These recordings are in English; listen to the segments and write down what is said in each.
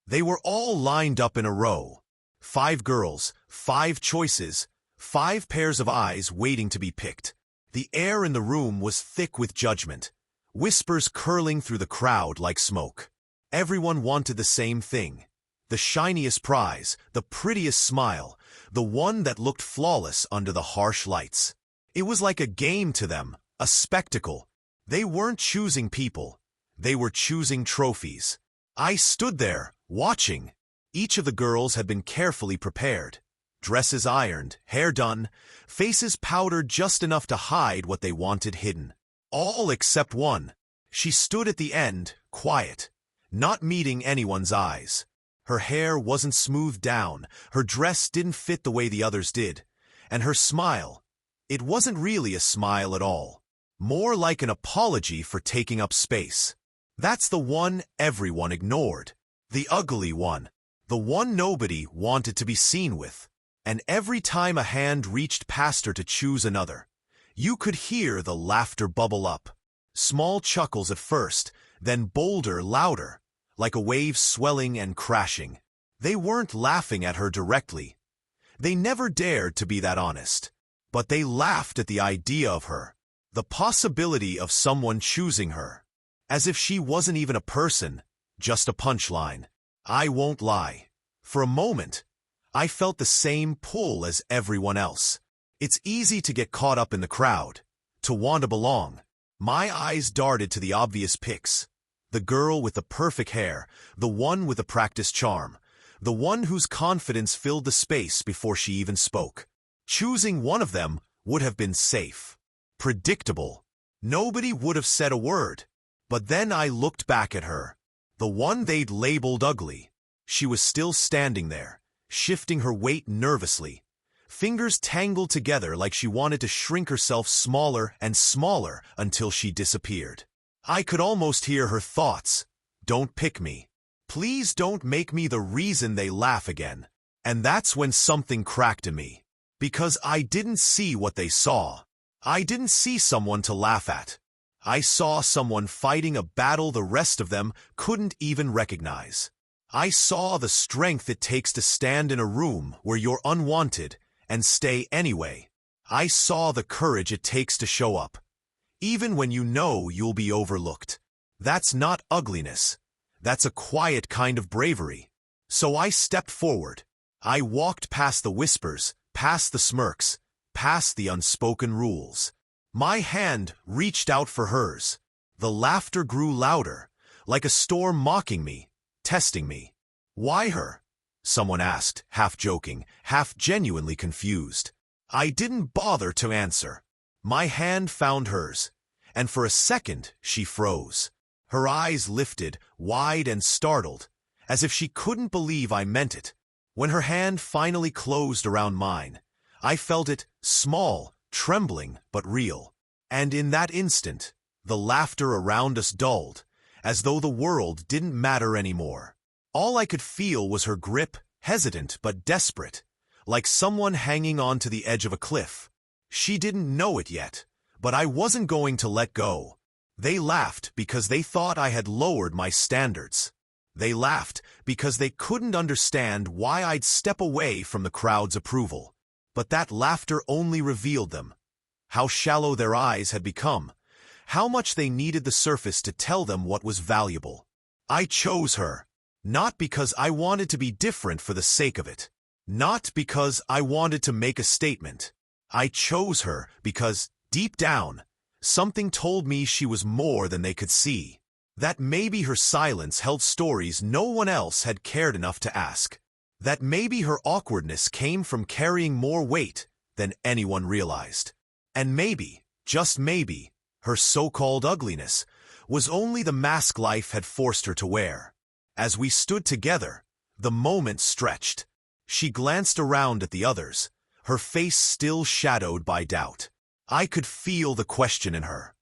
They were all lined up in a row. 5 girls, 5 choices, 5 pairs of eyes waiting to be picked. The air in the room was thick with judgment, whispers curling through the crowd like smoke. Everyone wanted the same thing. The shiniest prize, the prettiest smile, the one that looked flawless under the harsh lights. It was like a game to them, a spectacle. They weren't choosing people. They were choosing trophies. I stood there, watching. Each of the girls had been carefully prepared. Dresses ironed, hair done, faces powdered just enough to hide what they wanted hidden. All except one. She stood at the end, quiet, not meeting anyone's eyes. Her hair wasn't smoothed down, her dress didn't fit the way the others did, and her smile, it wasn't really a smile at all. More like an apology for taking up space. That's the one everyone ignored. The ugly one. The one nobody wanted to be seen with. And every time a hand reached past her to choose another, you could hear the laughter bubble up. Small chuckles at first, then bolder, louder, like a wave swelling and crashing. They weren't laughing at her directly. They never dared to be that honest. But they laughed at the idea of her, the possibility of someone choosing her. As if she wasn't even a person, just a punchline. I won't lie. For a moment, I felt the same pull as everyone else. It's easy to get caught up in the crowd, to want to belong. My eyes darted to the obvious picks. The girl with the perfect hair, the one with the practiced charm, the one whose confidence filled the space before she even spoke. Choosing one of them would have been safe. Predictable. Nobody would have said a word. But then I looked back at her. The one they'd labeled ugly. She was still standing there, shifting her weight nervously. Fingers tangled together like she wanted to shrink herself smaller and smaller until she disappeared. I could almost hear her thoughts. Don't pick me. Please don't make me the reason they laugh again. And that's when something cracked in me. Because I didn't see what they saw. I didn't see someone to laugh at. I saw someone fighting a battle the rest of them couldn't even recognize. I saw the strength it takes to stand in a room where you're unwanted and stay anyway. I saw the courage it takes to show up, even when you know you'll be overlooked. That's not ugliness. That's a quiet kind of bravery. So I stepped forward. I walked past the whispers, past the smirks, past the unspoken rules. My hand reached out for hers. The laughter grew louder, like a storm mocking me, testing me. Why her? Someone asked, half joking, half genuinely confused. I didn't bother to answer. My hand found hers, and for a second she froze. Her eyes lifted, wide and startled, as if she couldn't believe I meant it. When her hand finally closed around mine, I felt it, small, trembling, but real. And in that instant, the laughter around us dulled, as though the world didn't matter anymore. All I could feel was her grip, hesitant but desperate, like someone hanging on to the edge of a cliff. She didn't know it yet, but I wasn't going to let go. They laughed because they thought I had lowered my standards. They laughed because they couldn't understand why I'd step away from the crowd's approval. But that laughter only revealed them. How shallow their eyes had become. How much they needed the surface to tell them what was valuable. I chose her. Not because I wanted to be different for the sake of it. Not because I wanted to make a statement. I chose her because, deep down, something told me she was more than they could see. That maybe her silence held stories no one else had cared enough to ask. That maybe her awkwardness came from carrying more weight than anyone realized. And maybe, just maybe, her so-called ugliness was only the mask life had forced her to wear. As we stood together, the moment stretched. She glanced around at the others, her face still shadowed by doubt. I could feel the question in her.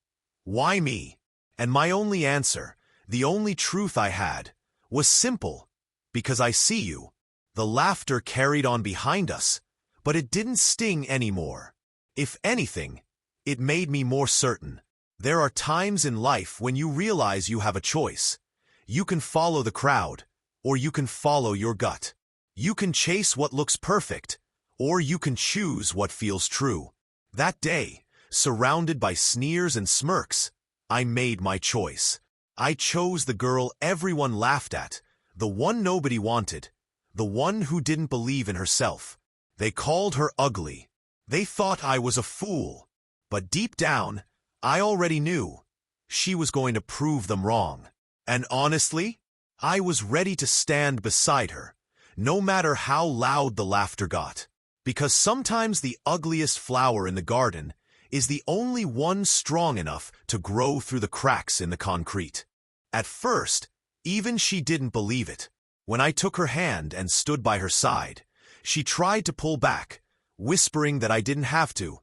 Why me? And my only answer, the only truth I had, was simple. Because I see you. The laughter carried on behind us, but it didn't sting anymore. If anything, it made me more certain. There are times in life when you realize you have a choice. You can follow the crowd, or you can follow your gut. You can chase what looks perfect, or you can choose what feels true. That day, surrounded by sneers and smirks, I made my choice. I chose the girl everyone laughed at, the one nobody wanted, the one who didn't believe in herself. They called her ugly. They thought I was a fool. But deep down, I already knew she was going to prove them wrong. And honestly, I was ready to stand beside her, no matter how loud the laughter got. Because sometimes the ugliest flower in the garden is the only one strong enough to grow through the cracks in the concrete. At first, even she didn't believe it. When I took her hand and stood by her side, she tried to pull back, whispering that I didn't have to,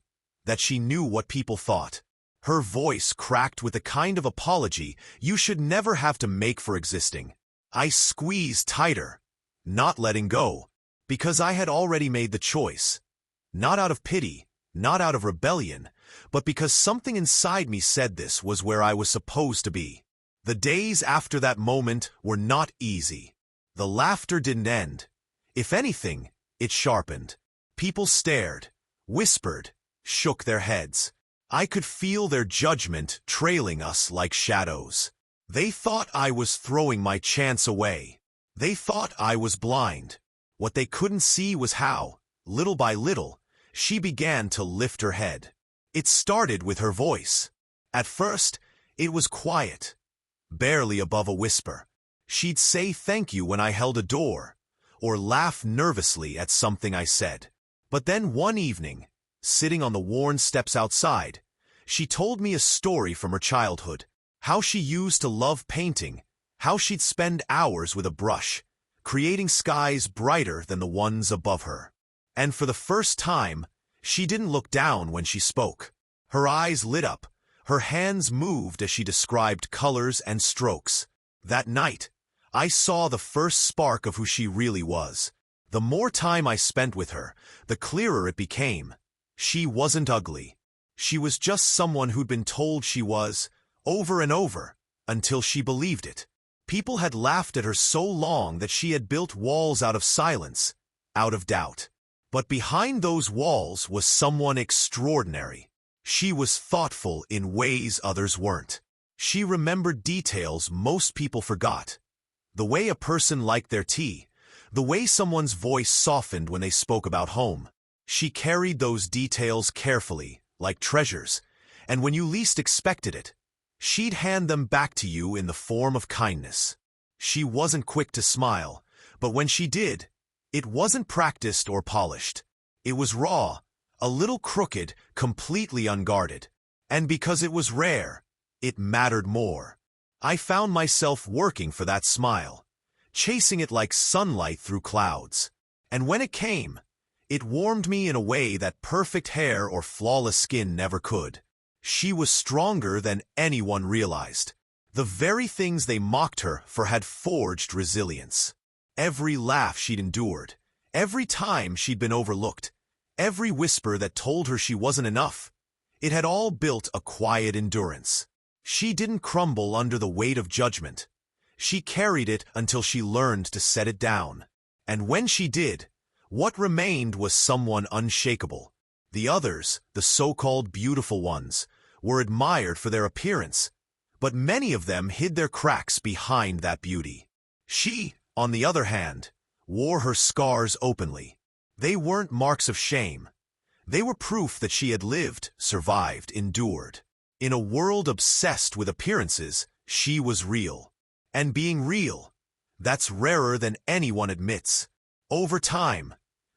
that she knew what people thought. Her voice cracked with the kind of apology you should never have to make for existing. I squeezed tighter, not letting go, because I had already made the choice. Not out of pity, not out of rebellion, but because something inside me said this was where I was supposed to be. The days after that moment were not easy. The laughter didn't end. If anything, it sharpened. People stared, whispered, shook their heads. I could feel their judgment trailing us like shadows. They thought I was throwing my chance away. They thought I was blind. What they couldn't see was how, little by little, she began to lift her head. It started with her voice. At first, it was quiet, barely above a whisper. She'd say thank you when I held a door, or laugh nervously at something I said. But then one evening, sitting on the worn steps outside, she told me a story from her childhood. How she used to love painting, how she'd spend hours with a brush, creating skies brighter than the ones above her. And for the first time, she didn't look down when she spoke. Her eyes lit up, her hands moved as she described colors and strokes. That night, I saw the first spark of who she really was. The more time I spent with her, the clearer it became. She wasn't ugly. She was just someone who'd been told she was, over and over, until she believed it. People had laughed at her so long that she had built walls out of silence, out of doubt. But behind those walls was someone extraordinary. She was thoughtful in ways others weren't. She remembered details most people forgot. The way a person liked their tea, the way someone's voice softened when they spoke about home. She carried those details carefully, like treasures, and when you least expected it, she'd hand them back to you in the form of kindness. She wasn't quick to smile, but when she did, it wasn't practiced or polished. It was raw, a little crooked, completely unguarded. And because it was rare, it mattered more. I found myself working for that smile, chasing it like sunlight through clouds. And when it came, it warmed me in a way that perfect hair or flawless skin never could. She was stronger than anyone realized. The very things they mocked her for had forged resilience. Every laugh she'd endured, every time she'd been overlooked, every whisper that told her she wasn't enough, it had all built a quiet endurance. She didn't crumble under the weight of judgment. She carried it until she learned to set it down. And when she did, what remained was someone unshakable. The others, the so-called beautiful ones, were admired for their appearance, but many of them hid their cracks behind that beauty. She, on the other hand, wore her scars openly. They weren't marks of shame. They were proof that she had lived, survived, endured. In a world obsessed with appearances, she was real. And being real, that's rarer than anyone admits. Over time,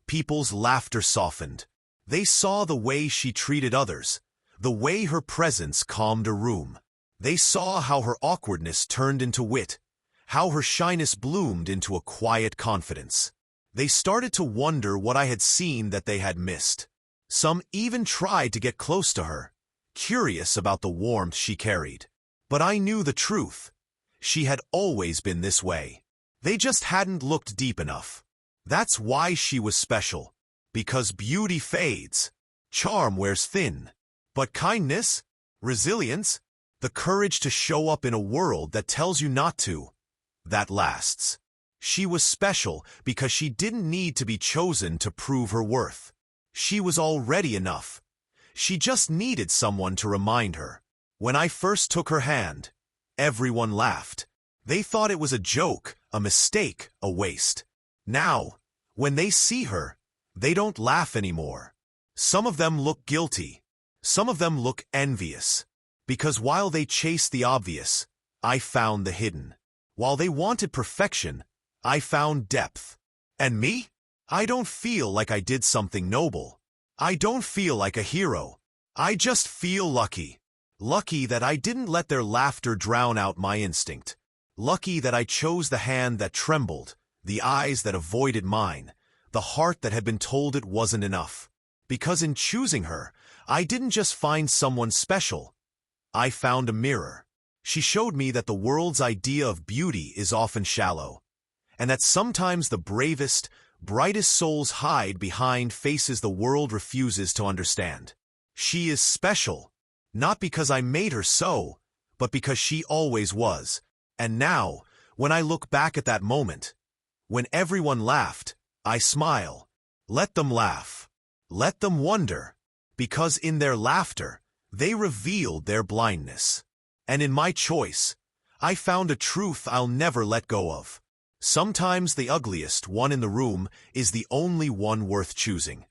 people's laughter softened. They saw the way she treated others, the way her presence calmed a room. They saw how her awkwardness turned into wit, how her shyness bloomed into a quiet confidence. They started to wonder what I had seen that they had missed. Some even tried to get close to her, curious about the warmth she carried. But I knew the truth. She had always been this way. They just hadn't looked deep enough. That's why she was special. Because beauty fades, charm wears thin. But kindness, resilience, the courage to show up in a world that tells you not to, that lasts. She was special because she didn't need to be chosen to prove her worth. She was already enough. She just needed someone to remind her. When I first took her hand, everyone laughed. They thought it was a joke, a mistake, a waste. Now, when they see her, they don't laugh anymore. Some of them look guilty. Some of them look envious. Because while they chased the obvious, I found the hidden. While they wanted perfection, I found depth. And me? I don't feel like I did something noble. I don't feel like a hero. I just feel lucky. Lucky that I didn't let their laughter drown out my instinct. Lucky that I chose the hand that trembled, the eyes that avoided mine, the heart that had been told it wasn't enough. Because in choosing her, I didn't just find someone special. I found a mirror. She showed me that the world's idea of beauty is often shallow, and that sometimes the bravest, brightest souls hide behind faces the world refuses to understand. She is special, not because I made her so, but because she always was. And now, when I look back at that moment, when everyone laughed, I smile. Let them laugh. Let them wonder. Because in their laughter, they revealed their blindness. And in my choice, I found a truth I'll never let go of. Sometimes the ugliest one in the room is the only one worth choosing.